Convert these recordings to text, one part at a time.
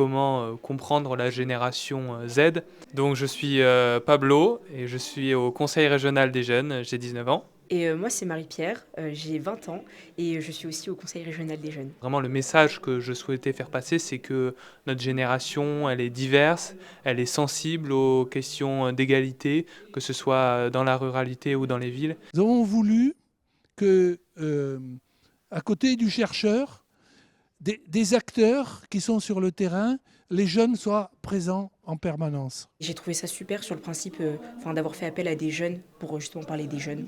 comment comprendre la génération Z. Donc je suis Pablo et je suis au Conseil régional des jeunes, j'ai 19 ans. Et moi, c'est Marie-Pierre, j'ai 20 ans et je suis aussi au Conseil régional des jeunes. Vraiment, le message que je souhaitais faire passer, c'est que notre génération, elle est diverse, elle est sensible aux questions d'égalité, que ce soit dans la ruralité ou dans les villes. Nous avons voulu que, à côté du chercheur, des acteurs qui sont sur le terrain, les jeunes soient présents en permanence. J'ai trouvé ça super sur le principe d'avoir fait appel à des jeunes pour justement parler des jeunes,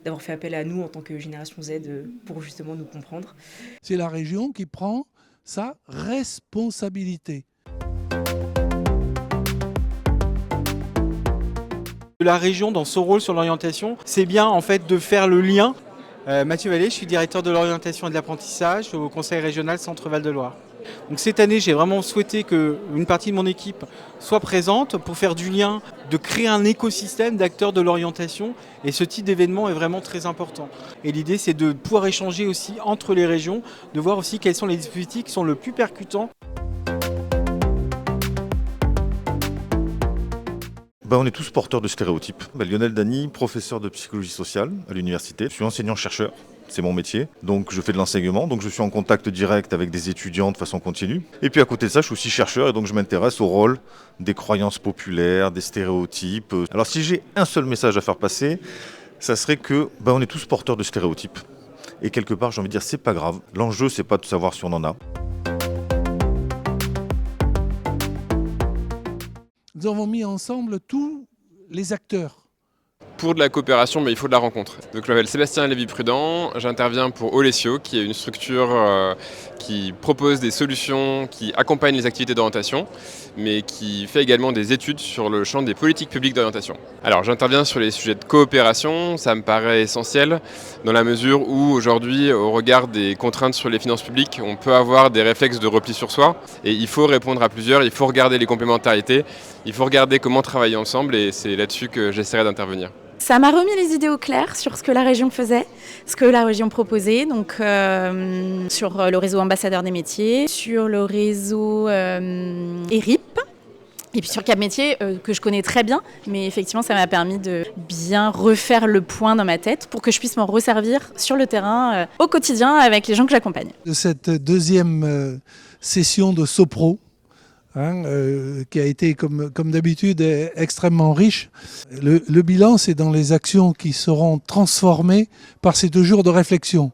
d'avoir fait appel à nous en tant que génération Z pour justement nous comprendre. C'est la région qui prend sa responsabilité. La région, dans son rôle sur l'orientation, c'est bien en fait de faire le lien. Mathieu Vallée, je suis directeur de l'orientation et de l'apprentissage au Conseil régional Centre-Val de Loire. Donc cette année, j'ai vraiment souhaité qu'une partie de mon équipe soit présente pour faire du lien, de créer un écosystème d'acteurs de l'orientation. Et ce type d'événement est vraiment très important. Et l'idée, c'est de pouvoir échanger aussi entre les régions, de voir aussi quels sont les dispositifs qui sont le plus percutants. On est tous porteurs de stéréotypes. Lionel Dany, professeur de psychologie sociale à l'université. Je suis enseignant-chercheur, c'est mon métier. Donc je fais de l'enseignement, donc je suis en contact direct avec des étudiants de façon continue. Et puis à côté de ça, je suis aussi chercheur et donc je m'intéresse au rôle des croyances populaires, des stéréotypes. Alors si j'ai un seul message à faire passer, ça serait que on est tous porteurs de stéréotypes. Et quelque part, j'ai envie de dire, c'est pas grave. L'enjeu, c'est pas de savoir si on en a. Nous avons mis ensemble tous les acteurs. Pour de la coopération, il faut de la rencontre. Donc, je m'appelle Sébastien Lévy-Prudent, j'interviens pour Olesio, qui est une structure qui propose des solutions, qui accompagne les activités d'orientation, mais qui fait également des études sur le champ des politiques publiques d'orientation. Alors, j'interviens sur les sujets de coopération, ça me paraît essentiel, dans la mesure où aujourd'hui, au regard des contraintes sur les finances publiques, on peut avoir des réflexes de repli sur soi, et il faut répondre à plusieurs, il faut regarder les complémentarités, il faut regarder comment travailler ensemble, et c'est là-dessus que j'essaierai d'intervenir. Ça m'a remis les idées au clair sur ce que la région faisait, ce que la région proposait, donc sur le réseau ambassadeur des métiers, sur le réseau ERIP, et puis sur Cap Métiers que je connais très bien, mais effectivement ça m'a permis de bien refaire le point dans ma tête pour que je puisse m'en resservir sur le terrain au quotidien avec les gens que j'accompagne. De cette deuxième session de Sopro, qui a été comme d'habitude extrêmement riche. Le bilan, c'est dans les actions qui seront transformées par ces 2 jours de réflexion.